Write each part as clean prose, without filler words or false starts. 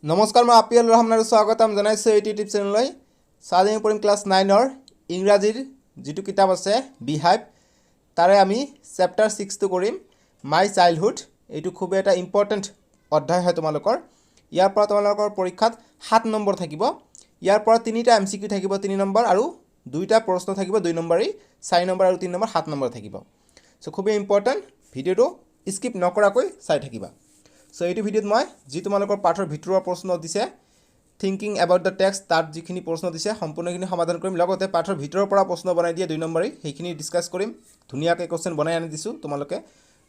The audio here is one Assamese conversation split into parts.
নমস্কাৰ মই আপিয়াল ৰহমানৰ স্বাগতম জনাইছোঁ এই ইউটিউব চেনেললৈ সাধাৰণ পঢ়িম ক্লাছ 9ৰ ইংৰাজীৰ যিটো কিতাপ আছে বিহাইভ তাৰে আমি চেপ্টাৰ 6 টো কৰিম মাই চাইল্ডহুড এইটো খুব এটা ইম্পৰ্টেন্ট অধ্যায় হয় তোমালোকৰ ইয়াৰ পৰা তোমালোকৰ পৰীক্ষাত 7 নম্বৰ থাকিব ইয়াৰ পৰা তিনিটা এমসিকিউ থাকিব 3 নম্বৰ আৰু দুইটা প্ৰশ্ন থাকিব 2 নম্বৰী 4 নম্বৰ আৰু 3 নম্বৰ 7 নম্বৰ থাকিব সো খুব ইম্পৰ্টেন্ট ভিডিওটো স্কিপ নকৰাকৈ চাই থাকিবা সো এইটো ভিডিওত মই যি তোমালোকৰ পাঠৰ ভিতৰৰ প্ৰশ্ন দিছে থিংকিং এবাউট দ্য টেক্সট তাত যিখিনি প্ৰশ্ন দিছে সম্পূৰ্ণখিনি সমাধান কৰিম লগতে পাঠৰ ভিতৰৰ পৰা প্ৰশ্ন বনাই দিয়ে 2 নম্বৰী সেইখিনি ডিসকাস কৰিম ধুনিয়াকৈ কোশ্চেন বনাই আনি দিছো তোমালোকে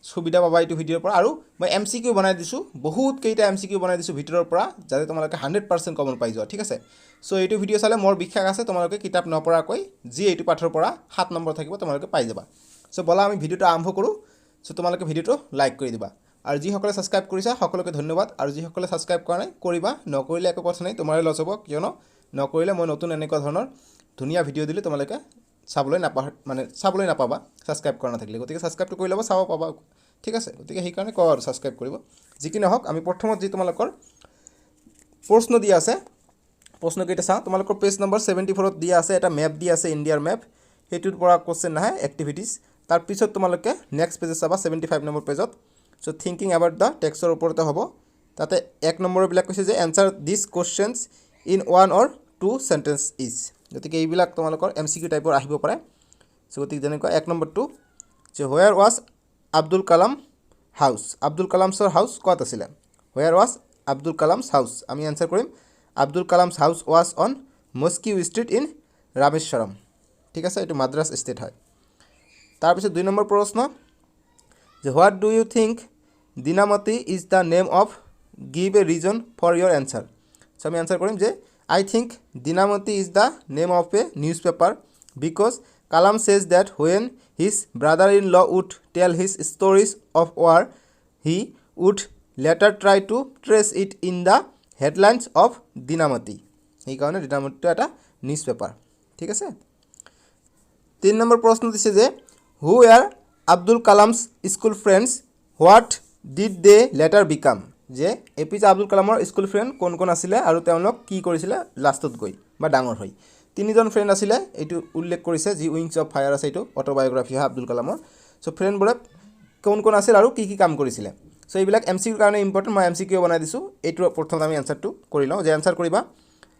সুবিধা পাবা এইটো ভিডিওৰ পৰা আৰু মই এমসিকিউ বনাই দিছো বহুত কেইটা এমসিকিউ বনাই দিছো ভিতৰৰ পৰা যাতে তোমালোকে 100% কমন পাই যোৱা ঠিক আছে সো এইটো ভিডিও চালে মোৰ বিখ্যাত আছে তোমালোকে কিতাপ নপঢ়াকৈ যি এইটো পাঠৰ পৰা 7 নম্বৰ থাকিব তোমালোকে পাই যাবা সো বলা আমি ভিডিওটো আৰম্ভ কৰো সো তোমালোকে ভিডিওটো লাইক কৰি দিবা আৰু যি সকলে সাবস্ক্ৰাইব কৰিছা সকলোকে ধন্যবাদ আৰু যি সকলে সাবস্ক্ৰাইব কৰা নাই কৰিবা নকৰিলে একো কথা নাই তোমাৰে লছ হ'ব কিয়নো নকৰিলে মই নতুন এনেকুৱা ধৰণৰ ধুনিয়া ভিডিও দিলে তোমালোকে চাবলৈ নাপাবা সাবস্ক্ৰাইব কৰা নাথাকিলে গতিকে সাবস্ক্ৰাইবটো কৰি ল'বা চাব পাবা ঠিক আছে গতিকে সেই কাৰণে কোৱা আৰু সাবস্ক্ৰাইব কৰিব যিকি নহওক আমি প্ৰথমত যি তোমালোকৰ প্ৰশ্ন দিয়া আছে প্ৰশ্ন কেইটা চাও তোমালোকৰ পেজ নম্বৰ 74 ত দিয়া আছে এটা মেপ দিয়া আছে ইণ্ডিয়াৰ মেপ হেতুৰ পৰা কোশ্চেন নাহে এক্টিভিটিজ তাৰ পিছত তোমালোকে নেক্সট পেজত চাবা 75 নম্বৰ পেজত So thinking about the text or oporte hobo tate ek number bilak koise je answer these questions in one or two sentence each jotike ei bilak tomalokor mcq type or ahibo pare so gotik jeneko ek number 2 je where was Abdul Kalam sir house kot asile where was Abdul Kalam's house ami answer korim Abdul Kalam's house was on Mosque Street in Rameswaram ঠিক আছে এটো মাদ্রাস স্টেট হয় তার পিছে 2 নম্বর প্রশ্ন যে what do you think Dinamati is the name of give a reason for your answer so আমি answer করিম যে I think Dinamati is the name of a newspaper because Kalam says that when his brother-in-law would tell his stories of war he would later try to trace it in the headlines of Dinamati এই কারণে Dinamati এটা newspaper ঠিক আছে 3 নম্বর প্রশ্ন দিছে যে who were Abdul Kalam's school friends what did they later become যে APJ Abdul Kalamৰ স্কুল ফ্ৰেন্ড কোন কোন আছিল আৰু তেওঁলোক কি কৰিছিল লাষ্টত গৈ বা ডাঙৰ হৈ তিনিজন ফ্ৰেন্ড আছিল এটো উল্লেখ কৰিছে যি উইংস অফ ফায়াৰ আছে এটো অটোবায়োগ্ৰাফি হয় আব্দুল কালামৰ সো ফ্ৰেন্ড বোৰে কোন কোন আছিল আৰু কি কাম কৰিছিল সো এইবিলাক এমসিকিউ কাৰণে ইম্পৰ্টেন্ট মই এমসিকিউ বনাই দিছো এটো প্ৰথম আমি আনসাৰটো কৰি লওঁ যে আনসাৰ কৰিবা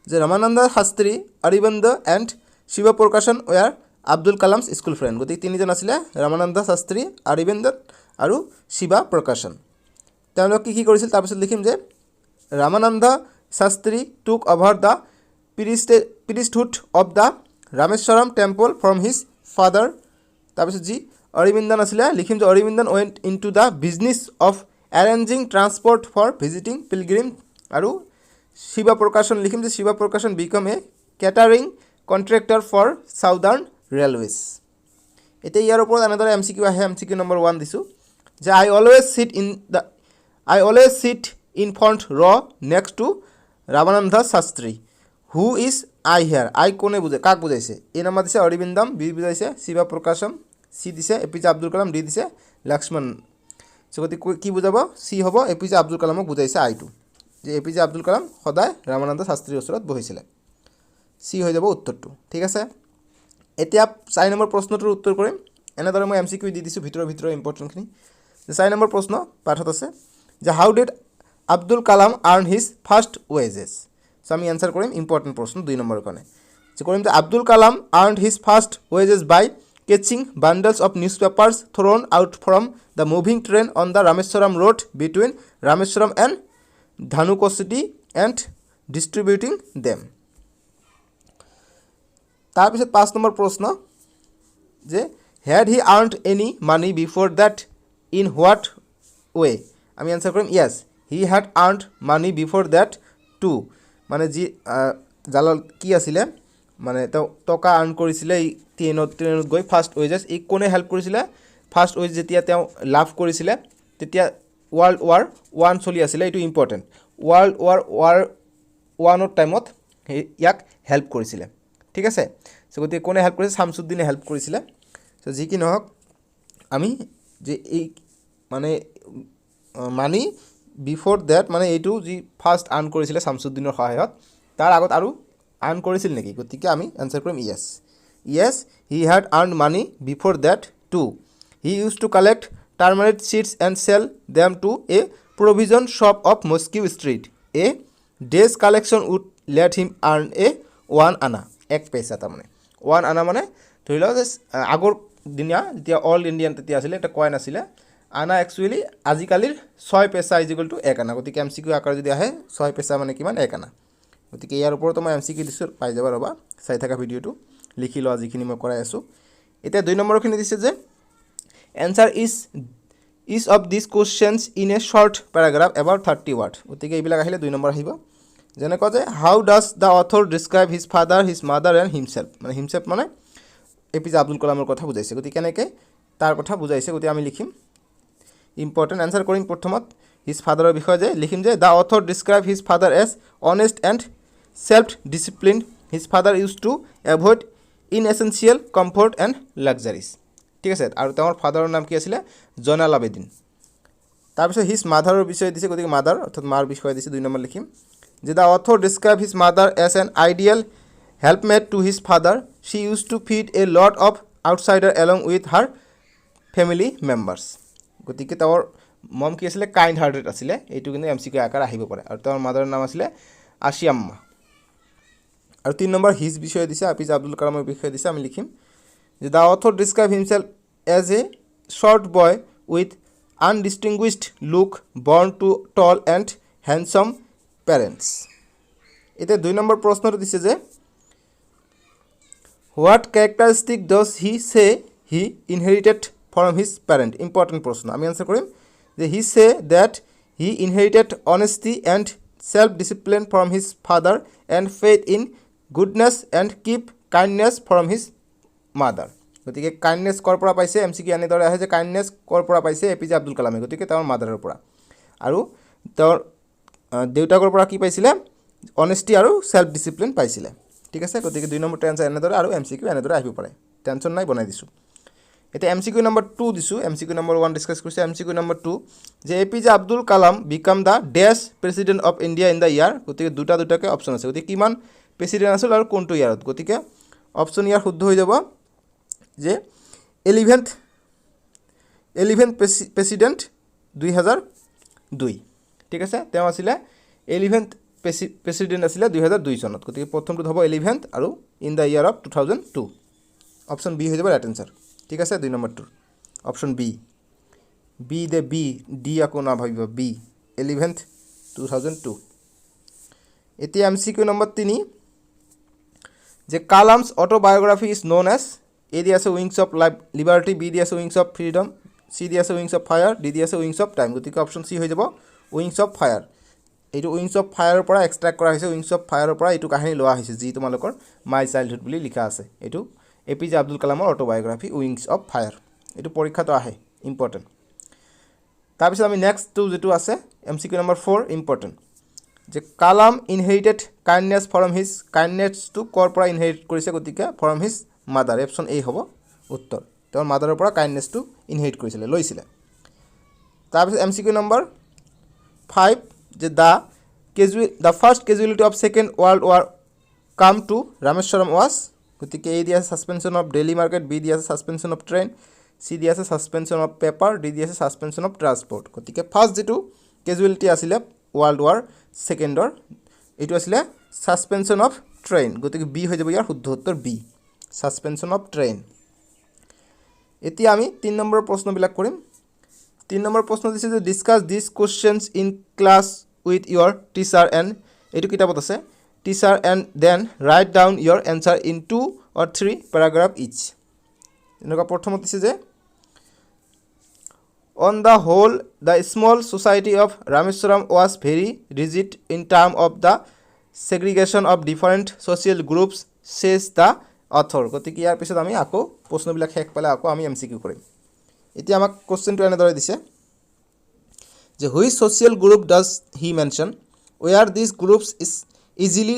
যে ৰামানন্দ শাস্ত্ৰী অৰবিন্দ এণ্ড শিৱ প্ৰকাশন war Abdul Kalam's school friend গতি তিনিজন আছিল ৰামানন্দ শাস্ত্ৰী অৰবিন্দ আৰু শিৱা প্ৰকাশন তেওঁলোক কি কৰিছিল তাৰ পিছত লিখিম যে Ramananda Shastri took over the priesthood of the Rameswaram temple from his father তাৰ পিছত যি অৰবিন্দন আছিল লিখিম যে Aravindan went into the business of arranging transport for visiting pilgrim আৰু শিৱা প্ৰকাশন লিখিম যে শিৱা প্ৰকাশন become a catering contractor for southern railways এতে ইয়াৰ ওপৰত আনন্দৰ এমসিকিউ আহে এমসিকিউ নম্বৰ 1 দিছো যে I always sit in front row next to Ramananda Shastri who is I here I কোনে বুঝে কাক বুঝাইছে এ নাম দিছে অরবিন্দম বি বুঝাইছে শিৱা প্ৰকাশম সি দিছে এপিজে আব্দুল কালাম ডি দিছে লক্ষ্মণ সগতি কি বুজাব সি হ'ব এপিজে আব্দুল কালামক বুঝাইছে আইটো যে এপিজে আব্দুল কালাম সদায় ৰামানন্দ শাস্ত্ৰীৰ ওচৰত বহিছিল সি হৈ যাব উত্তৰটো ঠিক আছে এতিয়া 4 নম্বৰ প্ৰশ্নটোৰ উত্তৰ কৰিম এনেদৰে মই এমসিকিউ দি দিছো ভিতৰৰ ইম্পৰ্টেন্ট খিনি যে 4 নম্বৰ প্ৰশ্ন পাঠত আছে যে how did Abdul Kalam earn his first wages so আমি আনসাৰ কৰিম ইম্পৰ্টেন্ট প্ৰশ্ন 2 নম্বৰ কাৰণে যে কৰিম যে Abdul Kalam earned his first wages by catching bundles of newspapers thrown out from the moving train on the Rameswaram road between Rameswaram and Dhanukoshiti and distributing them তার পিছত 5 নম্বৰ প্ৰশ্ন যে had he earned any money before that in what way আমি আনসার কৰিম yes he had earned money before that too মানে যি জালাল কি আছিল মানে টকা আর্ন কৰিছিল এই ট্ৰেইনত গৈ ফাৰ্স্ট ওয়েজেস এই কোনে হেল্প কৰিছিল ফাৰ্স্ট ওয়েজ যেতিয়া তেওঁ লাভ কৰিছিল তেতিয়া ওয়াৰ্ল্ড ওয়াৰ 1 চলি আছিল এটো ইম্পৰ্টেন্ট ওয়াৰ্ল্ড ওয়াৰ 1 ৰ টাইমত ইয়াক হেল্প কৰিছিল ঠিক আছে সো গতি কোনে হেল্প কৰিছিল শামসুদ্দিনে হেল্প কৰিছিল সো যি কি নহওক আমি যে এই মানে মানি বিফোৰ দ্যাট মানে এইটো যি ফাৰ্ষ্ট আৰ্ণ কৰিছিলে শামছুদ্দিনৰ সহায়ত তাৰ আগত আৰু আৰ্ণ কৰিছিল নেকি গতিকে আমি আনসাৰ কৰিম yes he had earned money before that too he used to collect turmeric seeds and sell them to a provision shop of Moscow Street a day's collection would let him earn a 1 আনা 1 পইচা তাৰমানে 1 আনা মানে ধৰি লওক আগৰ দিনা যেতিয়া অল ইণ্ডিয়ান তেতিয়া আছিলে এটা কয়েন আছিলে আনা একচুয়ালি আজিকালিৰ 6 পইচা ইকুৱেল টু 1 আনা গতিকে এমসিকিউ আকাৰ যদি আহে 6 পইচা মানে কিমান 1 আনা গতিকে ইয়াৰ ওপৰত মই এমসিকিউ দিছো পাই যাবা ৰবা চাই থাকা ভিডিওটো লিখি লোৱা যিখিনি মই কৰাই আছো এতিয়া 2 নম্বৰখিনি দিছে যে answer is of these questions in a short paragraph about 30 words গতিকে এইবিলাক আহিলে 2 নম্বৰ আহিব যেনে কয় যে how does the author describe his father his mother and himself মানে himself মানে এপিজে আব্দুল কালামৰ কথা বুজাইছে গতিকে কেনেকে তাৰ কথা বুজাইছে গতিকে আমি লিখিম ইম্পৰ্টেন্ট আনসাৰ কৰিম প্ৰথমত his father বিষয়ে যে লিখিম যে the author describe his father as honest and self disciplined his father used to avoid inessential comfort and luxuries ঠিক আছে আৰু তেওঁৰ ফাদাৰৰ নাম কি আছিল জয়নাল আবেদিন তাৰপিছত হিজ মাদাৰৰ বিষয়ে দিছে গতিকে মাদাৰ অৰ্থাৎ মাৰ বিষয়ে দিছে 2 নম্বৰ লিখিম যে the author describe his mother as an ideal helpmate to his father she used to feed a lot of outsider along with her family members গতিকে তেওঁৰ মম কি আছিল কাইন্ড হাৰ্টেড আছিল এইটো কিন্তু এমসিকিউ আকাৰ আহিব পাৰে আৰু তেওঁৰ মাদাৰৰ নাম আছিল আশিয়াম্মা আৰু 3 নম্বৰ হিজ বিষয়ে দিছে এপিজে আব্দুল কালামৰ বিষয়ে দিছে আমি লিখিম যে the author describe himself as a short boy with undistinguished look born to tall and handsome parents এতে 2 নম্বৰ প্ৰশ্নটো দিছে যে what characteristic does he say he inherited from his parent important প্ৰশ্ন আমি আনসাৰ কৰিম যে he say that he inherited honesty and self discipline from his father and faith in goodness and keep kindness from his mother গতিকে কাইন্ডনেস কৰ পৰা পাইছে এমসিকিউ আনি দৰে আহে যে কাইন্ডনেস কৰ পৰা পাইছে এপিজে আব্দুল কালামে গতিকে তেওঁৰ মাদাৰৰ পৰা আৰু তেওঁৰ দেউতাকৰ পৰা কি পাইছিলে অনেষ্টি আৰু সেলফ ডিসিপ্লিন পাইছিলে ঠিক আছে গতিকে 2 নম্বৰ আনসাৰ এনে দৰে আৰু এমসিকিউ এনে দৰে আহিব পাৰে টেনচন নাই বনাই দিছো এটা এমসিকিউ নম্বৰ 2 দিছো এমসিকিউ নম্বৰ 1 ডিসকাস কৰিছে এমসিকিউ নম্বৰ 2 যে APJ Abdul Kalam became the dash president of India in the year গতিকে দুটাকে অপচন আছে গতিকে কিমান প্ৰেসিডেন্ট আছিল আৰু কোনটো ইয়াৰত গতিকে অপচন ইয়াৰ শুদ্ধ হৈ যাব যে 11th প্ৰেসিডেন্ট 2002 ঠিক আছে তেওঁ আছিল 11th প্ৰেসিডেন্ট আছিল 2002 চনত গতিকে প্ৰথমটো হ'ব 11th আৰু in the year of 2002 option B হৈ যাব ৰাইট আনসাৰ ঠিক আছে 2 নম্বৰটো option B the B D আকো না ভাবিব বি 11th 2002 এতিয়া এমসিকিউ নম্বৰ 3 যে Kalam's autobiography is known as A দি আছে উইংস অফ লিবার্টি বি দি আছে উইংস অফ ফ্রিডম সি দি আছে উইংস অফ ফায়ার ডি দি আছে উইংস অফ টাইম গতিকে অপশন সি হৈ যাব উইংস অফ ফায়ার এইটো উইংস অফ ফায়াৰৰ পৰা এক্সট্ৰাক্ট কৰা হৈছে উইংস অফ ফায়াৰৰ পৰা এইটো কাহিনী লোৱা হৈছে যি তোমালোকৰ মাই চাইল্ডহুড বুলি লিখা আছে এইটো এপিজে আব্দুল কালামৰ অটোবায়োগ্ৰাফি উইংস অফ ফায়াৰ এইটো পৰীক্ষাটো আহে ইম্পৰ্টেন্ট তাৰপিছত আমি নেক্সট যেটো আছে এমসিকিউ নম্বৰ 4 ইম্পৰ্টেন্ট যে Kalam inherited kindness from his kindness to কৰ পৰা ইনহেৰিট কৰিছে গতিকে from his mother option A হ'ব উত্তৰ তেওঁৰ মাদাৰৰ পৰা কাইন্ডনেস টু ইনহেৰিট কৰিছিলে লৈছিলে তাৰপিছত এমসিকিউ নম্বৰ 5 যে the first casualty of second world war come to Rameswaram was গতিকে এ দি আছে suspension of daily market B দি আছে সাসপেনশন অফ ট্রেন সি দি আছে সাসপেনশন অফ পেপার ডি দি আছে সাসপেনশন অফ ট্রান্সপোর্ট গতিকে ফার্স্ট যেটো ক্যাজুয়ালিটি আছিলে ওয়ার্ল্ড ওয়ার সেকেন্ডৰ এটো আছিলে সাসপেনশন অফ ট্ৰেন গতিকে বি হৈ যাব ইয়াৰ শুদ্ধ উত্তৰ বি সাসপেনশন অফ ট্ৰেন এতিয়া আমি 3 নম্বৰ প্ৰশ্নবিলাক কৰিম 3 নম্বৰ প্ৰশ্ন দিছে যে discuss this questions in class with your teacher and এইটো কিতাপত আছে teacher and then write down your answer in 2 or 3 paragraph each এনেকুৱা প্ৰথমত দিছে যে on the whole the small society of Rameswaram was very rigid in terms of the segregation of different social groups says the author গতিকে ইয়াৰ পিছত আমি আকৌ প্ৰশ্নবিলাক শেষ পালে আকৌ আমি এমসিকিউ কৰিম এতিয়া আমাক কোশ্চেনটো এনেদৰে দিছে যে which social group does he mention where these groups is easily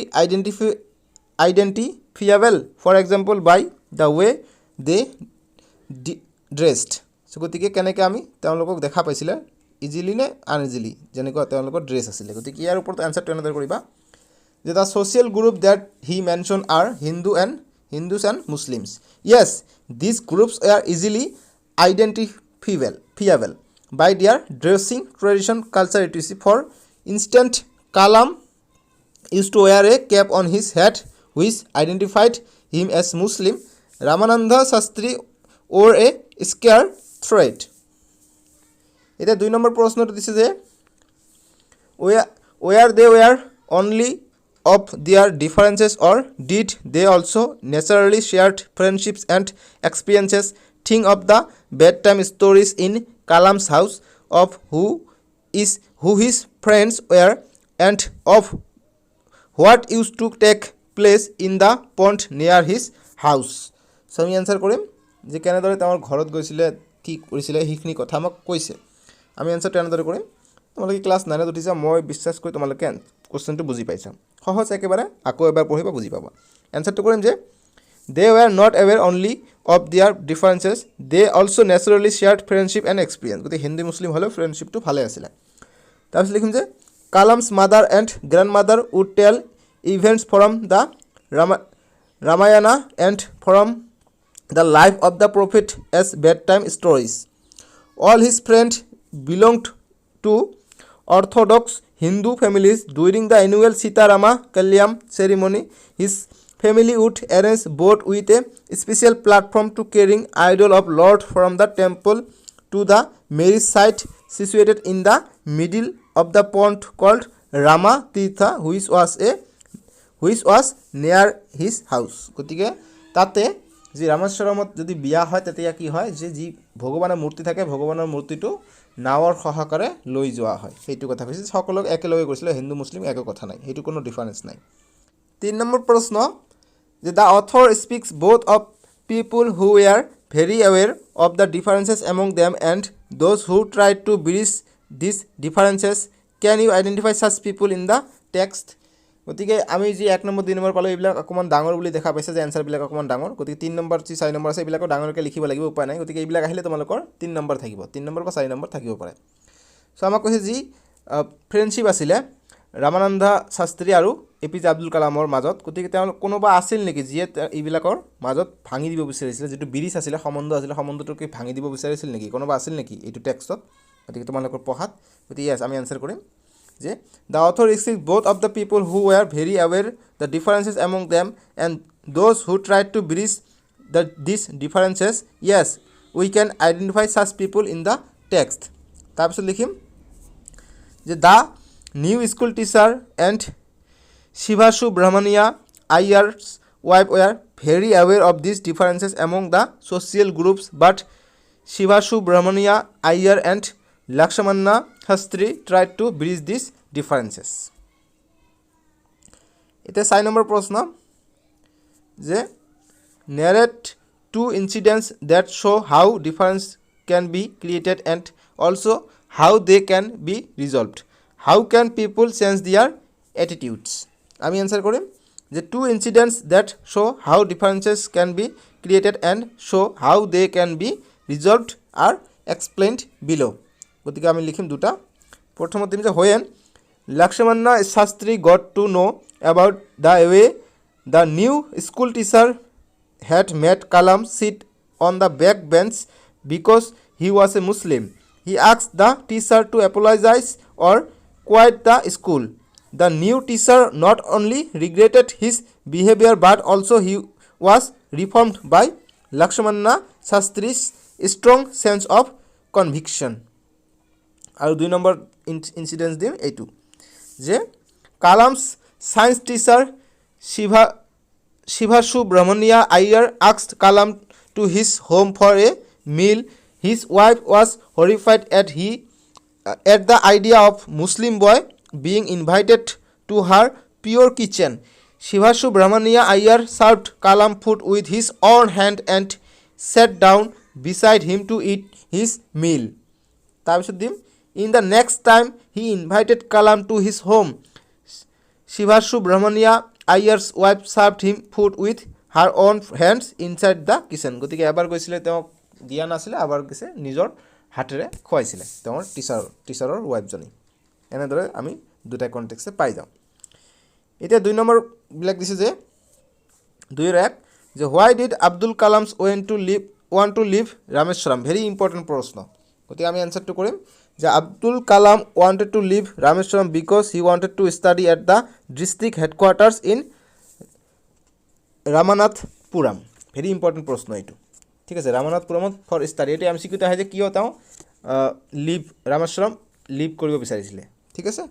identifiable for example by the way they dressed so গতিকে কেনেকৈ আমি তেওঁলোকক দেখা পাইছিলে ইজিলি নে আনইজিলি যেনেকুৱা তেওঁলোকৰ ড্ৰেছ আছিলে গতিকে ইয়াৰ ওপৰত এনসাৰটো এনেদৰে কৰিবা যে the social group date he mention R Hindus and Muslims. Yes, these groups are easily identifiable by their dressing tradition, culture, etc. For instance, Kalam used to wear a cap on his head which identified him as Muslim. Ramananda Shastri wore a scare thread. এটা 2 নম্বৰ প্ৰশ্নটো দিছে যে where they were only of their differences or did they also naturally shared friendships and experiences? Think of the bedtime stories in Kalam's house of who his friends were and of what used to take place in the pond near his house. So আমি answer কৰিম যে কেনেদৰে তেওঁৰ ঘৰত গৈছিলে কি কৰিছিলে সেইখিনি কথা আমাক কৈছে আমি answerটো এনেদৰে কৰিম তোমালোকে ক্লাছ 9 ত উঠিছা মই বিশ্বাস কৰি তোমালোকে কোশ্চেনটো বুজি পাইছা সহজ একেবাৰে আকৌ এবাৰ পঢ়িবা বুজি পাবা এনসাৰটো কৰিম যে they were not aware only of their differences they also naturally shared friendship and experience গতি হিন্দু মুসলিম হলো ফ্রেন্ডশিপটো ভালে আছিল তাৰপিছত লিখিম যে Kalam's mother and grandmother would tell events from the Ramayana and from the life of the prophet as bedtime stories all his friends belonged to Orthodox Hindu families. During the annual Sita Rama Kalyam ceremony, his family would arrange boat with a special platform to carrying idol of Lord from the temple to the marriage site situated in the middle of the pond called Rama Tirtha, which was near his house. গতিকে তাতে যে ৰামেশ্বৰমত যদি বিয়া হয় তেতিয়া কি হয় যে যি ভগৱানৰ মূৰ্তি থাকে ভগৱানৰ মূৰ্তিটো নাৱৰ সহকাৰে লৈ যোৱা হয় সেইটো কথা কৈছে সকলোক একেলগে কৰিছিল হিন্দু মুসলিম একো কথা নাই সেইটো কোনো ডিফাৰেন্স নাই 3 নম্বৰ প্ৰশ্ন যে the author speaks both of people who were very aware of the differences among them and those who tried to bridge these differences can you identify such people in the text গতিকে আমি যে 1 নম্বৰ 2 নম্বৰ পালো এইবিলাক অকমান ডাঙৰ বুলি দেখা পাইছে যে আনসাৰ বিলাক অকমান ডাঙৰ গতিকে 3 নম্বৰ 4 নম্বৰ আছে এইবিলাক ডাঙৰকৈ লিখিব লাগিব উপায় নাই গতিকে এইবিলাক আহিলে তোমালোকৰ 3 নম্বৰ থাকিব 3 নম্বৰ বা 4 নম্বৰ থাকিব পাৰে সো আমাক কৈছে যি ফ্ৰেন্ডশিপ আছিল ৰামানন্দা শাস্ত্ৰী আৰু APJ আব্দুল কালামৰ মাজত গতিকে তেওঁ কোনোবা আছিল নেকি যিয়ে এইবিলাকৰ মাজত ভাঙি দিব বিচাৰিছিল যেটো ব্ৰিজ আছিল সম্বন্ধটোকে ভাঙি দিব বিচাৰিছিল নেকি কোনোবা আছিল নেকি এইটো টেক্সটত গতিকে তোমালোকৰ পঢ়াত গতিকে yes আমি আনসাৰ কৰিম যে the author speaks both of the people who were very aware the differences among them and those who tried to bridge these differences yes we can identify such people in the text তাৰপিছত লিখিম যে the new school teacher and Shivashu Brahmaniya Iyer's wife were very aware of these differences among the social groups but Shivashu Brahmaniya Iyer and Lakshmana Shastri tried to bridge these differences. It is 4 number প্রশ্ন যে narrate 2 incidents that show how difference can be created and also how they can be resolved. How can people change their attitudes? আমি आंसर করিম যে 2 incidents that show how differences can be created and show how they can be resolved are explained below. গতিকে আমি লিখিম দুটা প্রথমত দিম যে when Lakshmana Shastri got to know about the way the new school teacher had made Kalam sit on the back bench because he was a Muslim. He asked the teacher to apologize or quit the school. The new teacher not only regretted his behavior but also he was reformed by Lakshmana Shastri's strong sense of conviction. আৰু 2 নম্বৰ ইনসিডেন্স দিম এইটো যে Kalam's science teacher Shivashu Brahmaniya Iyer asked Kalam to his home for a meal. His wife was horrified at the idea of Muslim boy being invited to her pure kitchen. Shivashu Brahmaniya Iyer served Kalam food with his own hand and sat down beside him to eat his meal. তাৰপিছত দিম in the next time he invited Kalam to his home. Shivashu Brahmaniya Iyer's wife served him food with her own hands inside the kitchen. গতিকে এবাৰ কৈছিলে তেওঁ দিয়া নাছিলে আবাৰ কৈছে নিজৰ হাতেৰে খুৱাইছিলে তেওঁৰ টিচাৰৰ ৱাইফজনী এনেদৰে আমি দুটা কনটেক্সটে পাই যাওঁ এতিয়া 2 নম্বৰ বিলাক দিছে যে 2 যে why did Abdul Kalam want to leave Rameswaram very important প্ৰশ্ন গতিকে আমি আনসাৰটো কৰিম যে Abdul Kalam wanted to leave Rameswaram because he wanted to study at the district headquarters in Ramanathpuram very important প্ৰশ্ন এইটো ঠিক আছে Ramanathpuramত for study এটা আমি শিকিতে হয় যে কি হতাও লিভ Rameswaram লিভ কৰিব বিচাৰিছিলে ঠিক আছে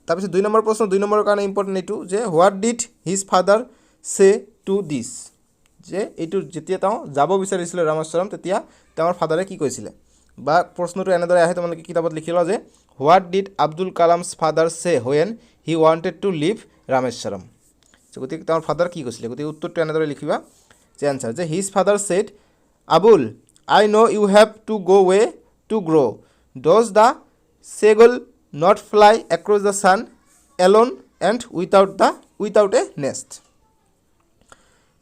তাৰপিছত 2 নম্বৰ প্ৰশ্ন 2 নম্বৰৰ কাৰণে ইম্পৰ্টেন্ট এইটো যে what did his father say to this যে এইটো যেতিয়া তাও যাব বিচাৰিছিল Rameswaram তেতিয়া তেওঁৰ ফাদাৰে কি কৈছিলে বা প্ৰশ্নটো এনেদৰে আহে তোমালোকে কিতাপত লিখিলা যে what did Abdul Kalam's father say when he wanted to leave Rameswaram গতিকে তেওঁৰ ফাদাৰ কি কৈছিলে গতিকে উত্তৰটো এনেদৰে লিখিবা যে আনসাৰ যে his father said Abul I know you have to go away to grow does the seagull not fly across the sun alone and without a nest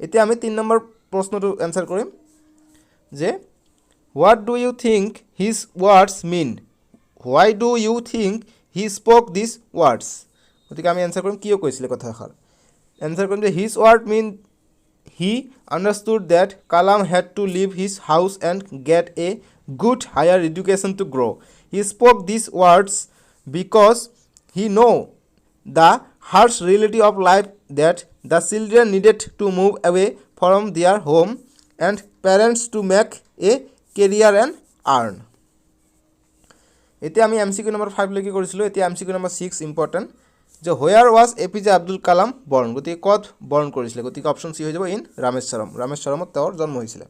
এতিয়া আমি 3 নম্বৰ প্ৰশ্নটো আনসাৰ কৰিম যে what do you think his words mean why do you think he spoke these words গতিকে আমি আনসাৰ কৰিম কিয় কৈছিলে কথাষাৰ আনসাৰ কৰিম যে his word mean he understood that Kalam had to leave his house and get a good higher education to grow he spoke these words because he know the harsh reality of life that the children needed to move away from their home and parents to make a career and earn এতিয়া আমি এমসিকিউ নম্বৰ 5 লৈকে কৰিছিলো এতিয়া এমসিকিউ নম্বৰ 6 ইম্পৰ্টেন্ট যে where was APJ Abdul Kalam born গতিকে কত বৰ্ণ কৰিছিলে গতিকে অপচন সি হৈ যাব ইন ৰামেশ্বৰমত তেওঁৰ জন্ম হৈছিল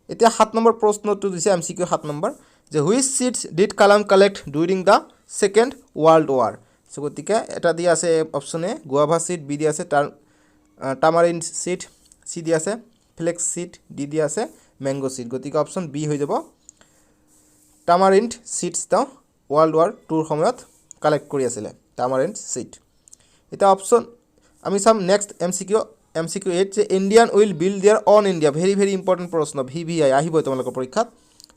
এতিয়া 7 নম্বৰ প্ৰশ্নটো দিছে এমসিকিউ 7 নম্বৰ যে which seats did Kalam collect during the second world war so গতিকে এটা দি আছে অপচন এ গুয়াভা সিট বি দি আছে টামারিন্ড সিট সি দি আছে ফ্লেক্স সিট ডি দি আছে ম্যাঙ্গো সিট গতিকে অপচন বি হৈ যাব টামারিন্ড সিটস তা ওয়ার্ল্ড ওয়ার 2 সময়ত কালেক্ট কৰি আছিল টামারিন্ড সিট এটা অপচন আমি সাম নেক্সট এমসিকিউ 8 যে Indian will build their on India very important প্ৰশ্ন ভিভিআই আহিব তোমালোকৰ পৰীক্ষাত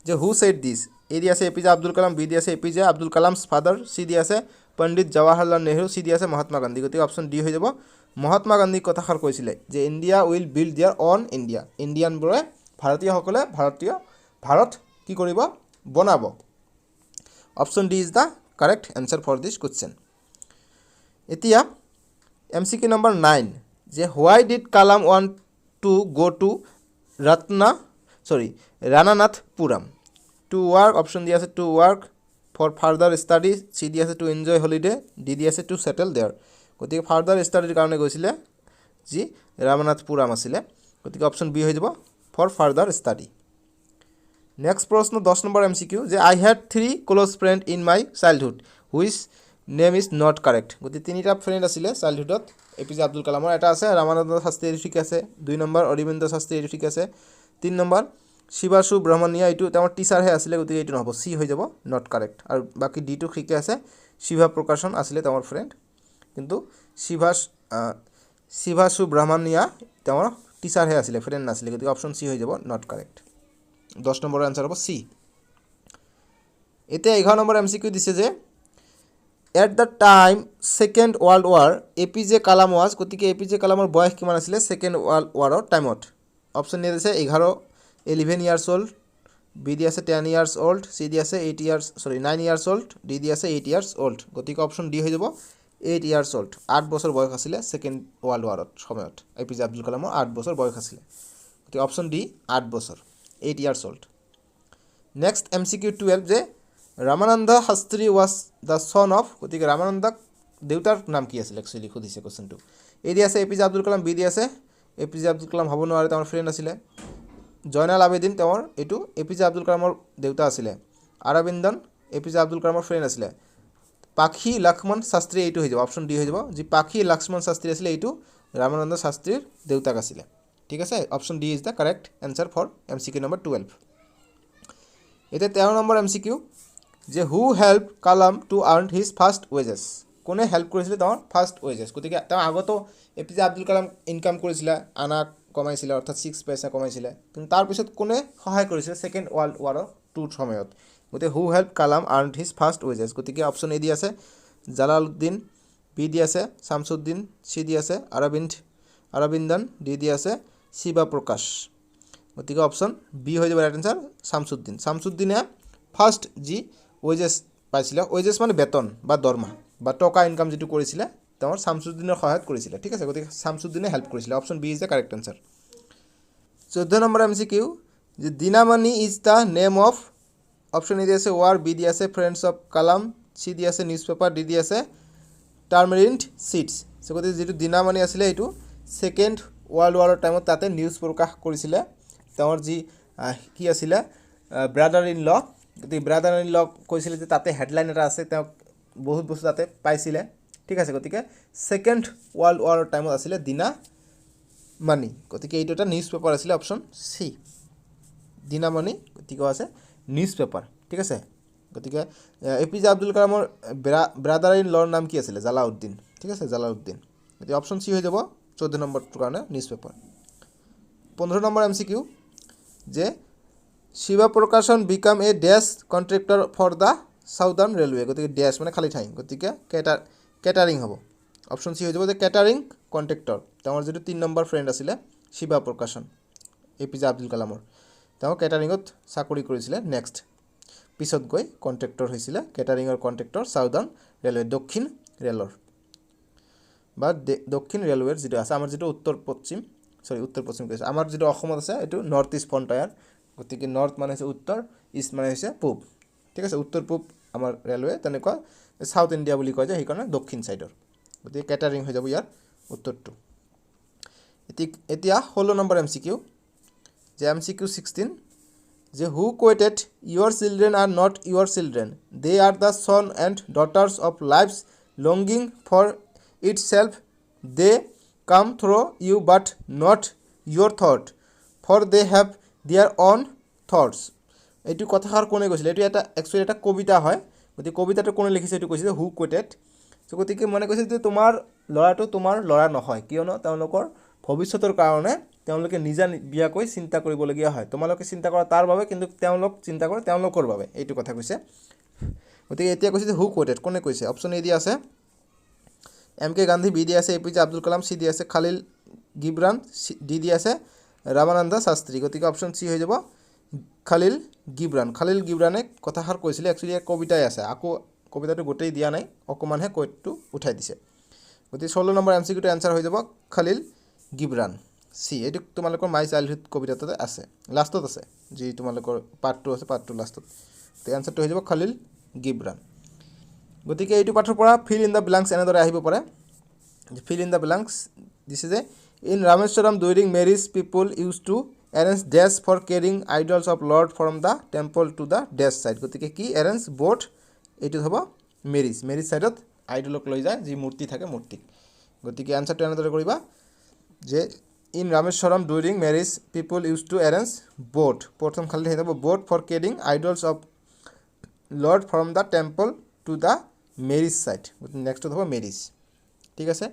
যে হু সেড দিস এ দি আছে এপিজে আব্দুল কালাম বি দি আছে এপিজে আব্দুল কালামস ফাদার সি দি আছে पंडित जवाहरलाल नेहरू सी दिया महात्मा गांधी गति ऑप्शन डी हो যাব महात्मा गांधी কথাষাৰ কৈছিলে যে India will build their on India Indian বৰে ভাৰতীয় সকলে ভাৰত কি কৰিব বনাব option D is the correct answer for this question এতিয়া এমসিকিউ নাম্বার 9 যে why did Kalam want to go to Ramanathapuram to work option দিয়া আছে to work for further study C দি আছে to enjoy holiday ডি দি আছে to settle there গতিকে ফার্দার স্টাডিৰ কাৰণে গৈছিলে জি ৰামনাথপুৰম আছিল গতিকে অপশন বি হৈ যাব for further study নেক্সট প্ৰশ্ন 10 নম্বৰ এমসিকিউ যে I had 3 close friend in my childhood which name is not correct গতিকে তিনিটা ফ্ৰেন্ড আছিল চাইল্ডহুডত এপিজে আব্দুল কালামৰ এটা আছে ৰামানন্দ শাস্ত্ৰী ঠিক আছে 2 নম্বৰ অৰবিন্দ শাস্ত্ৰী ঠিক আছে 3 নম্বৰ শিবাশু ব্ৰহ্মনিয়া এইটো তেওঁৰ টিচাৰ হে আছিল গতিকে এইটো নহব সি হৈ যাব নট কাৰেক্ট আৰু বাকি ডি টো ঠিকে আছে শিবা প্ৰকাশন আছিল তেওঁৰ ফ্ৰেন্ড কিন্তু শিবাশু ব্ৰহ্মনিয়া তেওঁৰ টিচাৰ হে আছিল ফ্ৰেন্ড নাছিল গতিকে অপশন সি হৈ যাব নট কাৰেক্ট 10 নম্বৰৰ আনসাৰ হ'ব সি এতিয়া 11 নম্বৰ এমসিকিউ দিছে যে at the time second world war APJ Kalam was গতিকে এপিজে কালামৰ বয়স কিমান আছিল সেকেন্ড ওয়াৰ্ল্ড ওয়াৰৰ টাইমত অপশন এ দিছে 11 years old বি দি আছে 10 years old সি দি আছে 9 years old ডি দি আছে 8 years old গতিকে অপশন ডি হৈ যাব 8 years old 8 বছৰ বয়স আছিল সেকেন্ড ওয়াৰ্ল্ড ওয়াৰত সময়ত এপিজে আব্দুল কালামৰ 8 বছৰ বয়স আছিল গতিকে অপশন ডি 8 বছৰ 8 years old নেক্সট এমসিকিউ 12 যে Ramananda Shastri was the son of গতিকে ৰামানন্দ দেউতাৰ নাম কি আছিল একচুয়ালি খুদিছে কোশ্চেনটো এ দি আছে এপিজে আব্দুল কালাম বি দি আছে এপিজে আব্দুল কালাম হ'ব নোৱাৰে তেওঁৰ ফ্ৰেন্ড আছিল জয়নাল আবেদিন তেওঁৰ এটু এপিজে আব্দুল কালামৰ দেউতা আছিল আৰবিন্দন এপিজে আব্দুল কালামৰ ফ্ৰেন্ড আছিল পাখি লক্ষ্মণ শাস্ত্ৰী এইটো হৈ যাব অপশন ডি হৈ যাব যি পাখি লক্ষ্মণ শাস্ত্ৰী আছিল এইটো ৰামানন্দ শাস্ত্ৰীৰ দেউতাক আছিল ঠিক আছে option D is the correct answer for MCQ number 12 এটা 13 নম্বৰ এমসিকিউ যে who help Kalam to earn his first wages কোনে হেল্প কৰিছিল তেওঁৰ ফাৰ্স্ট ওয়েজেস গতিকে তেওঁ আগতো এপিজে আব্দুল কালাম ইনকাম কৰিছিল আনা কমাইছিল অৰ্থাৎ 6 পইচা কমাইছিল কিন্তু তাৰ পিছত কোনে সহায় কৰিছিল সেকেন্ড ওয়াৰ্ল্ড ওয়াৰৰ টুৰ সময়ত গতিকে who help Kalam earn his first wages গতিকে অপশ্যন এ দি আছে জালালুদ্দিন বি দি আছে শামছুদ্দিন চি দি আছে অৰবিন্দন দি আছে শিবা প্ৰকাশ গতিকে অপশ্যন বি হৈ যাব ৰাইট এনচাৰ শামছুদ্দিনে ফাৰ্ষ্ট যি ৱেজেছ পাইছিলে ৱেজেছ মানে বেতন বা দৰমহা বা টকা ইনকাম যিটো কৰিছিলে তেওঁৰ শামছুদ্দিনৰ সহায়ত কৰিছিলে ঠিক আছে গতিকে শামছুদ্দিনে হেল্প কৰিছিলে option B is the correct answer 14 number MCQ যে Dinamani is the name of option A দি আছে ৱাৰ বি দি আছে ফ্ৰেণ্ডছ অফ কালাম চি দি আছে নিউজ পেপাৰ দি আছে টাৰ্মেৰিণ্ট চিডছ গতিকে যিটো দিনামণি আছিলে এইটো ছেকেণ্ড ৱৰ্ল্ড ৱাৰৰ টাইমত তাতে নিউজ প্ৰকাশ কৰিছিলে তেওঁৰ যি কি আছিলে ব্ৰাদাৰ ইন ল গতিকে ব্ৰাদাৰ ইন ল কৈছিলে যে তাতে হেডলাইন এটা আছে তেওঁক বহুত বস্তু তাতে পাইছিলে ঠিক আছে গতিকে ছেকেণ্ড ৱৰ্ল্ড ৱাৰৰ টাইমত আছিলে দিনামণি গতিকে এইটো এটা নিউজ পেপাৰ আছিলে অপশ্যন চি দিনামণি গতিকে আছে নিউজ পেপাৰ ঠিক আছে গতিকে APJ আব্দুল কালামৰ ব্ৰাদাৰ ইন লৰ নাম কি আছিলে জালাউদ্দিন ঠিক আছে জালাউদ্দিন গতিকে অপশ্যন চি হৈ যাব 14 নম্বৰটোৰ কাৰণে নিউজ পেপাৰ 15 নম্বৰ MCQ যে Siva Prakasan became a dash contractor for the southern railway গতিকে ডেছ মানে খালী ঠাই গতিকে কেটাৰিং হ'ব অপশ্যন চি হৈ যাব যে কেটাৰিং কণ্ট্ৰেক্টৰ তেওঁৰ যিটো 3 নম্বৰ ফ্ৰেণ্ড আছিলে শিৱা প্ৰকাশন APJ আব্দুল কালামৰ তেওঁ কেটাৰিঙত চাকৰি কৰিছিলে নেক্সট পিছত গৈ কণ্ট্ৰেক্টৰ হৈছিলে কেটাৰিঙৰ কণ্ট্ৰেক্টৰ সাউদাৰ্ণ ৰেলৱে দক্ষিণ ৰেলৰ বা দক্ষিণ ৰেলৱেৰ যিটো আছে আমাৰ যিটো উত্তৰ পশ্চিম কৈছে আমাৰ যিটো অসমত আছে এইটো নৰ্থ ইষ্ট ফ্ৰণ্টায়াৰ গতিকে নৰ্থ মানে হৈছে উত্তৰ ইষ্ট মানে হৈছে পূব ঠিক আছে উত্তৰ পূব আমাৰ ৰেলৱে তেনেকুৱা সাউথ ইণ্ডিয়া বুলি কয় যে সেইকাৰণে দক্ষিণ ছাইডৰ গতিকে কেটাৰিং হৈ যাব ইয়াৰ উত্তৰটো এতিয়া 16 নম্বৰ MCQ যে MCQ 16 যে who quoted your children are not your children they are the son and daughters of life's longing for itself they come through you but not your thought for they have their own thoughts এইটো কথাষাৰ কোনে কৈছিলে এইটো এটা একচুৱেলি এটা কবিতা হয় গতিকে কবিতাটো কোনে লিখিছে এইটো কৈছে হু কোটেড গতিকে মনে কৈছে যে তোমাৰ ল'ৰাটো তোমাৰ ল'ৰা নহয় কিয়নো তেওঁলোকৰ ভৱিষ্যতৰ কাৰণে তেওঁলোকে নিজাবীয়াকৈ চিন্তা কৰিবলগীয়া হয় তোমালোকে চিন্তা কৰা তাৰ বাবে কিন্তু তেওঁলোক চিন্তা কৰে তেওঁলোকৰ বাবে এইটো কথা কৈছে গতিকে এতিয়া কৈছে যে হু কোটেড কোনে কৈছে অপশ্যন এ দি আছে K Gandhi বি দি আছে APJ আব্দুল কালাম চি দি আছে খালিল গিবৰান দি আছে ৰামানন্দ শাস্ত্ৰী গতিকে অপশ্যন চি হৈ যাব খালিল গিবৰানে কথাষাৰ কৈছিলে একচুৱেলি এক কবিতাই আছে আকৌ কবিতাটো গোটেই দিয়া নাই অকণমানহে কৈটো উঠাই দিছে গতিকে 16 নম্বৰ MCQটো এনচাৰ হৈ যাব খালিল গিবৰান চি এইটো তোমালোকৰ মাই চাইল্ডহুড কবিতাটোতে আছে লাষ্টত আছে যি তোমালোকৰ পাৰ্ট 2 আছে পাৰ্ট 2 লাষ্টত তো এনচাৰটো হৈ যাব খালিল গিবৰান গতিকে এইটো পাঠৰ পৰা ফিল ইন দ্য ব্লাংকছ এনেদৰে আহিব পাৰে ফিল ইন দ্য ব্লাংকছ দিছে যে in Rameswaram during marriage people use to arrange dash for carrying idols of lord from the temple to the dash site গতিকে কি এৰেঞ্জ বোট এইটো হ'ব মেৰিজ ছাইডত আইডলক লৈ যায় যি মূৰ্তি থাকে মূৰ্তিক গতিকে এনচাৰটো এনেদৰে কৰিবা যে in Rameswaram during marriage people use to arrange boat প্ৰথম খালি হৈ যাব boat for carrying idols of lord from the temple to the marriage site নেক্সটত হ'ব মেৰিজ ঠিক আছে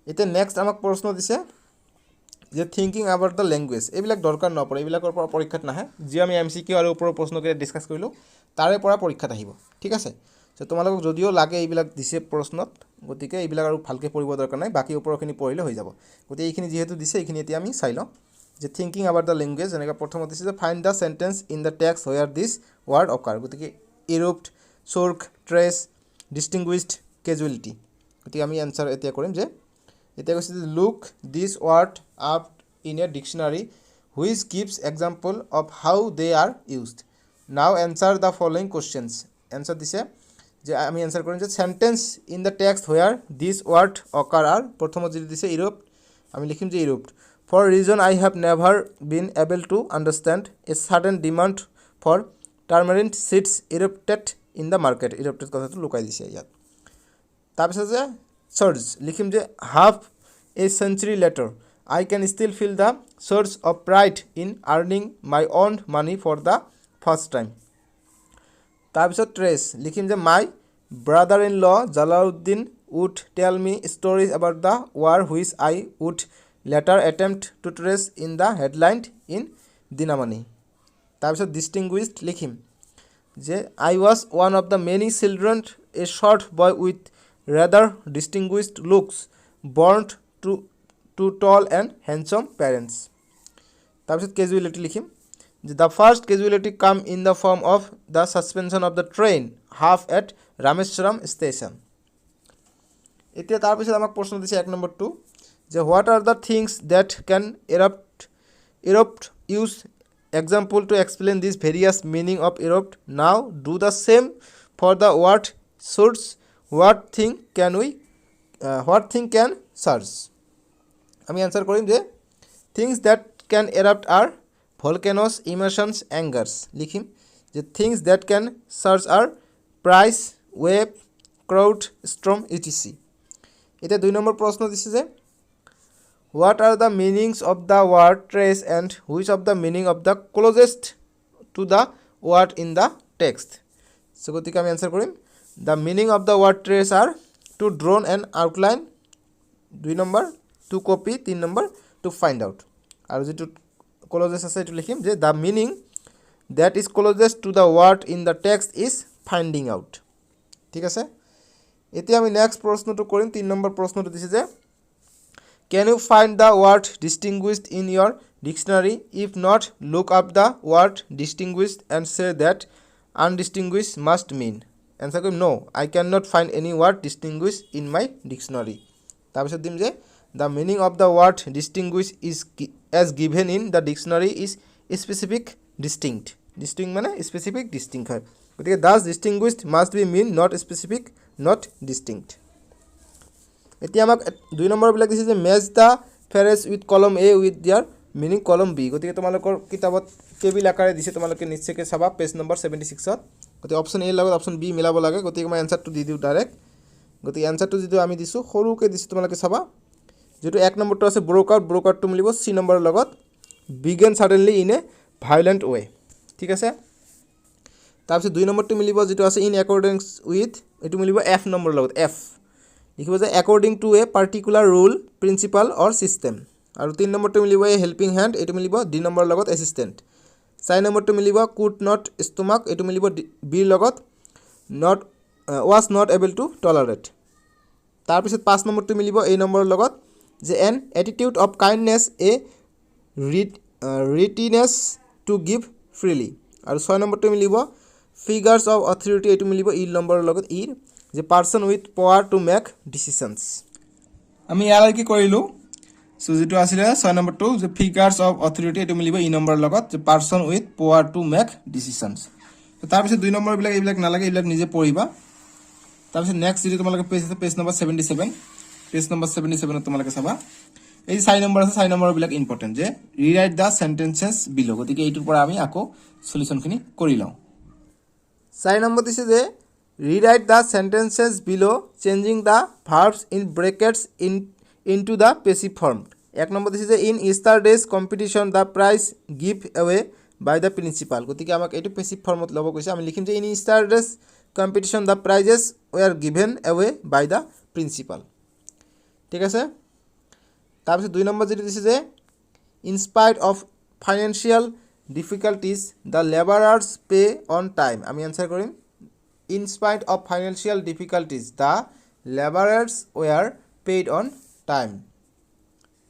এতিয়া নেক্সট আমাক প্ৰশ্ন দিছে যে থিংকিং এবাউট দ্য লেংগুৱেজ এইবিলাক দৰকাৰ নপৰে এইবিলাকৰ পৰা পৰীক্ষাত নাহে যি আমি MCQ আৰু ওপৰৰ প্ৰশ্নকেইটা ডিছকাছ কৰিলোঁ তাৰে পৰা পৰীক্ষাত আহিব ঠিক আছে তো তোমালোকক যদিও লাগে এইবিলাক দিছে প্ৰশ্নত গতিকে এইবিলাক আৰু ভালকৈ পঢ়িব দৰকাৰ নাই বাকী ওপৰখিনি পঢ়িলে হৈ যাব গতিকে এইখিনি যিহেতু দিছে এইখিনি এতিয়া আমি চাই লওঁ যে থিংকিং এবাউট দ্য লেংগুৱেজ যেনেকৈ প্ৰথমত দিছে যে find the sentence in the text হোৱাৰ দিছ ৱাৰ্ড অকাৰ গতিকে ইৰোপ্ট চৰ্ক ট্ৰেছ ডিষ্টিংগুইছড কেজুৱেলিটি গতিকে আমি এনচাৰ এতিয়া কৰিম যে এতিয়া কৈছে যে look this word up in a dictionary which gives example of how they are used now answer the following questions answer দিছে যে আমি এনচাৰ কৰিম যে চেণ্টেন্স ইন দ্য টেক্সট হোৱাৰ দিছ ৱাৰ্ড অকাৰ আৰ প্ৰথমত যিটো দিছে ইৰোপ্ট আমি লিখিম যে erupt for reason I have never been able to understand a sudden demand for turmeric seeds erupted in the market erupted কথাটো লুকাই দিছে ইয়াত তাৰপিছত যে চাৰ্জ লিখিম যে half a century later I can still feel the surge of pride in earning my own money for the first time তাৰপিছত ট্ৰেছ লিখিম যে my brother in law Jalaluddin would tell me stories about the war which I would later attempt to trace in the headline in Dinamani তাৰপিছত ডিষ্টিংগুইছড লিখিম যে I was one of the many children, a short boy with rather distinguished looks, born to tall and handsome parents. তাৰপিছত casualty লিখিম যে the first casualty come in the form of the suspension of the train half at Rameswaram station. এতিয়া তাৰপিছত আমাক প্ৰশ্ন দিছে 1 নম্বৰ 2 যে what are the things that can erupt use example to explain this various meaning of erupt. Now do the same for the word source. What thing can surge? আমি answer কৰিম যে things that can erupt are volcanoes, emissions, angers. লিখিম যে things that can surge are price, wave, crowd, storm, etc. এটা 2 নম্বৰ প্ৰশ্ন দিছে যে what are the meanings of the word trace and which of the meaning of the closest to the word in the text? So গতিকে আমি answer কৰিম the meaning of the word trace are to draw an outline 2 number to copy 3 number to find out আৰু যেটো closest আছে এটো লিখিম যে the meaning that is closest to the word in the text is finding out. ঠিক আছে এতিয়া আমি নেক্সট প্ৰশ্নটো কৰিম 3 নম্বৰ প্ৰশ্নটো দিছে যে can you find the word distinguished in your dictionary? If not, look up the word distinguished and say that undistinguished must mean. Answer কৰিম no, I cannot find any word distinguished in my dictionary. তাৰপিছত দিম যে the meaning of the word distinguished is as given in the dictionary is specific distinct. Distinct মানে specific distinct হয় গতিকে thus distinguished must be mean not specific not distinct. এতিয়া আমাক 2 নম্বৰ বিলাক দিছে যে match the phrase with column A with their meaning column B. গতিকে তোমালোকৰ কিতাপত টেবিল আকাৰে দিছে তোমালোকে নিশ্চয়কৈ চাবা পেজ নম্বৰ 76 ত গতিকে অপচন A লগত অপচন B মিলাব লাগে গতিকে মই আনসাৰটো দি দিও ডাইৰেক্ট গতিকে আনসাৰটো যেটো আমি দিছো সৰুকৈ দিছো তোমালোকে চাবা যেটো 1 নম্বৰটো আছে ব্ৰোকআউটটো মিলিব C নম্বৰৰ লগত began suddenly in a violent way. ঠিক আছে তাৰপিছত 2 নম্বৰটো মিলিব যেটো আছে in accordance with এটো মিলিব F নম্বৰৰ লগত F লিখিব যে according to a particular rule, principle or system. আৰু 3 নম্বৰটো মিলিব a helping hand এটো মিলিব D নম্বৰৰ লগত assistant. 4 নম্বৰটো মিলিব could not stomach এটো মিলিব B লগত not was not able to tolerate. তাৰপিছত 5 নম্বৰটো মিলিব A নম্বৰৰ লগত যে an attitude of kindness, a readiness to give freely. আৰু 6 নম্বৰটো মিলিব figures of authority এটো মিলিব E নম্বৰৰ লগত E যে person with power to make decisions. আমি ইয়ালৈ কি কৰিলো সো যেটো আছিল 6 নম্বৰটো যে figures of authority এটো মিলিব E নম্বৰৰ লগত যে person with power to make decisions. তো তাৰ পিছত 2 নম্বৰ বিলাক এইবিলাক নালাগে এইবিলাক নিজে পঢ়িবা তাৰ পিছত নেক্সট যেটো তোমালোকে পেজ আছে পেজ নম্বৰ 77 পেজ নম্বৰ 77 ত তোমালোকে চাবা এই 4 নম্বৰ আছে 4 নম্বৰ বিলাক ইম্পৰ্টেন্ট যে ৰিৰাইট দা সেন্টেন্সেস বিলো গতিকে এইটোৰ পৰা আমি আকৌ সলিউশনখিনি কৰি লওঁ 4 নম্বৰ দিছে যে rewrite the sentences below changing the verbs in brackets into the passive form. 1 number দিছে যে in yesterday's competition the prize give away by the principal. গতিকে আমাক এটো passive formত লব কৈছে আমি লিখিম যে in yesterday's competition the prizes were given away by the principal. ঠিক আছে তাৰপিছত 2 নম্বৰ যেটো দিছে যে in spite of financial difficulties the laborers pay on time. আমি आंसर কৰিম in spite of financial difficulties the laborers were paid on time.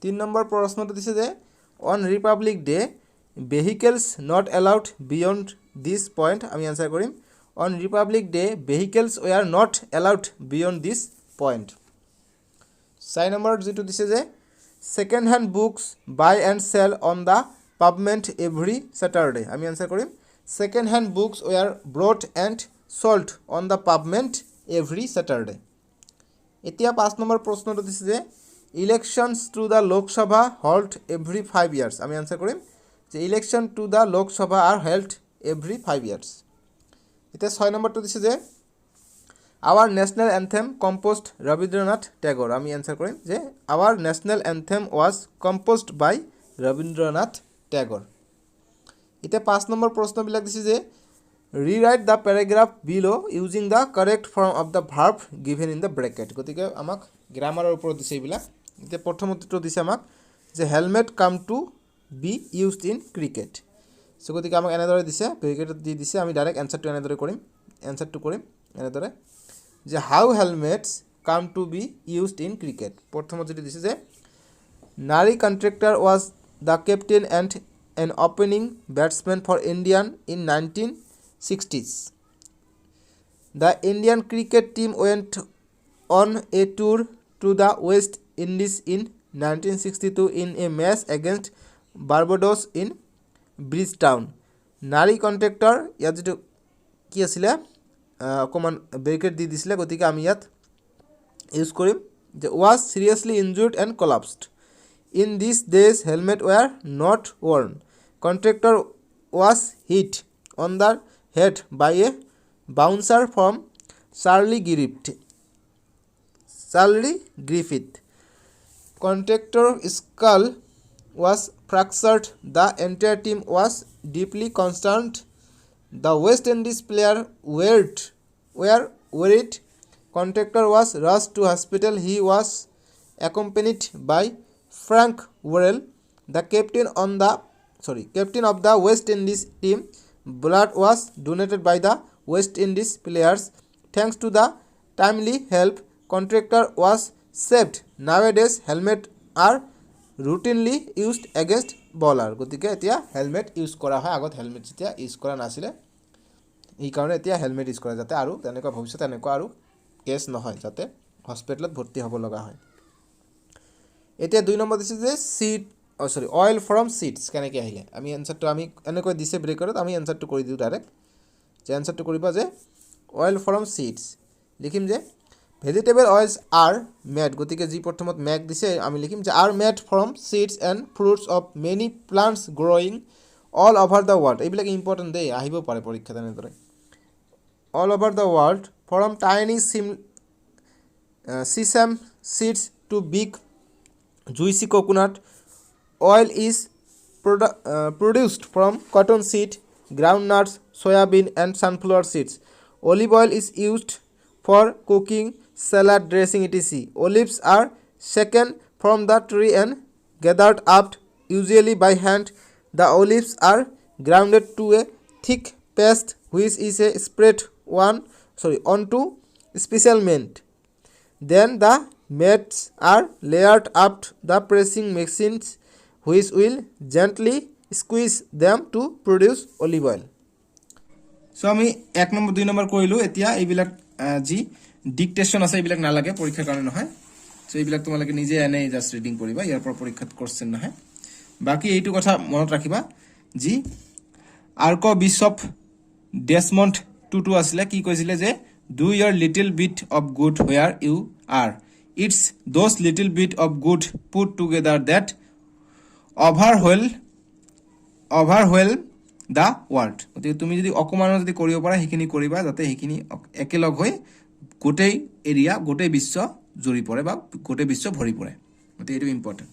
3 number প্ৰশ্নটো দিছে যে on republic day vehicles not allowed beyond this point. আমি आंसर কৰিম on republic day vehicles were not allowed beyond this point. 4 number যেটো দিছে যে second hand books buy and sell on the pavement every Saturday. আমি आंसर কৰিম second hand books were brought and sold on the pavement every Saturday. এতিয়া 5 নম্বৰ প্ৰশ্নটো দিছে যে elections to the Lok Sabha held every 5 years. আমি आंसर কৰিম যে election to the Lok Sabha are held every 5 years. এতিয়া 6 নম্বৰটো দিছে যে our national anthem composed Rabindranath Tagore. আমি आंसर কৰিম যে our national anthem was composed by Rabindranath Tagore. এতিয়া 5 নম্বৰ প্ৰশ্নবিলাক দিছে যে rewrite the paragraph below using the correct form of the verb given in the bracket. গতিকে আমাক গ্ৰামাৰৰ ওপৰত দিছে এইবিলাক এতিয়া প্ৰথমটো দিছে আমাক যে helmet come to be used in cricket. So গতিকে আমাক এনেদৰে দিছে ব্ৰেকেটত দি দিছে আমি ডাইৰেক্ট এনসাৰটো এনেদৰে কৰিম এনেদৰে যে how helmets came to be used in cricket প্ৰথমত যেটো দিছে যে Nari Contractor was the captain and an opening batsman for Indian in 1960s. The Indian cricket team went on a tour to the West Indies in 1962 in a match against Barbados in Bridgetown. Nari contractor ইয়াত যেটো কি আছিল অকমান ব্ৰেকেট দি দিছিল গতিকে আমি ইয়াত ইউজ কৰিম যে was seriously injured and collapsed. In these days, helmets were not worn. Contractor was hit on the head by a bouncer from Charlie Griffith. Contractor's skull was fractured. The entire team was deeply concerned. The West Indies player were worried. Contractor was rushed to hospital. He was accompanied by Frank Worrell, the captain of the West Indies team. Blood was donated by the West Indies players. Thanks to the timely help, contractor was saved. Nowadays, helmets are routinely used against bowler. গতিকে এতিয়া হেলমেট ইউজ কৰা হয় আগত হেলমেট যেতিয়া ইউজ কৰা নাছিলে এই কাৰণে এতিয়া হেলমেট ইউজ কৰা যাতে আৰু তেনেকুৱা ভৱিষ্যতে এনেকুৱা আৰু কেছ নহয় যাতে হস্পিটেলত ভৰ্তি হ'ব লগা হয় এতিয়া 2 নম্বৰ দিছে যে সিড অয়েল ফ্ৰম সিডস কেনেকৈ আহিলে আমি এনসাৰটো আমি এনেকৈ দিছে ব্ৰেকৰত আমি এনসাৰটো কৰি দিও ডাইৰেক্ট যে এনসাৰটো কৰিবা যে অয়েল ফ্ৰম সিডস লিখিম যে ভেজিটেবল অয়েলস আৰ মেড গতিকে যি প্ৰথমত মেক দিছে আমি লিখিম যে are made from seeds and fruits of many plants growing all over the world এইবিলাক ইম্পৰ্টেন্ট দেই আহিব পাৰে পৰীক্ষাত এনেদৰে all over the world from tiny sesame seeds to big juicy coconut. Oil is produced from cotton seed, groundnuts, soybean and sunflower seeds. Olive oil is used for cooking, salad dressing, etc. Olives are shaken from the tree and gathered up, usually by hand. The olives are grounded to a thick paste, which is spread onto special meat. Then the meats are layered up the pressing machines, which will gently squeeze them to produce olive oil. So আমি 1 নম্বৰ 2 নম্বৰ কৰিলো এতিয়া এইবিলাক জি ডিক্টেশন আছে এইবিলাক না লাগে পৰীক্ষাৰ কাৰণে নহয় সো এইবিলাক তোমালোকে নিজে এনে জাস্ট ৰিডিং কৰিবা ইয়াৰ পৰা পৰীক্ষাত কোশ্চেন নহয় বাকি এইটো কথা মনত ৰাখিবা জি আৰ্ক বিশপ ডেসমন্ড টুটু আসলে কি কৈছিলে যে do your little bit of good where you are. It's those little bit of good put together that overwhelm the world. গতিকে তুমি যদি অকমানো যদি কৰিব পাৰা হেখিনি কৰিবা যাতে হেখিনি একেলগ হৈ গোটেই এৰিয়া গোটেই বিশ্ব জুৰি পৰে বা গোটেই বিশ্ব ভৰি পৰে গতিকে এটো ইম্পৰ্টেন্ট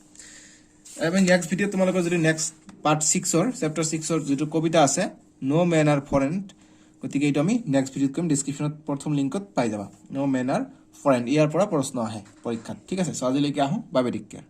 এবং নেক্সট ভিডিও তোমালোকৰ যদি নেক্সট পাৰ্ট 6 অৰ চ্যাপ্টাৰ 6 অৰ যেটো কবিতা আছে নো ম্যান আৰ ফৰেন গতিকে এইটো আমি নেক্সট ভিডিওত কম ডেসক্ৰিপচনত প্ৰথম লিংকত পাই যাবা নো ম্যান আৰ ফৰেন ইয়াৰ পৰা প্ৰশ্ন আহে পৰীক্ষাত ঠিক আছে সো আজিলৈকে আহো বাই বাই টেক কেয়াৰ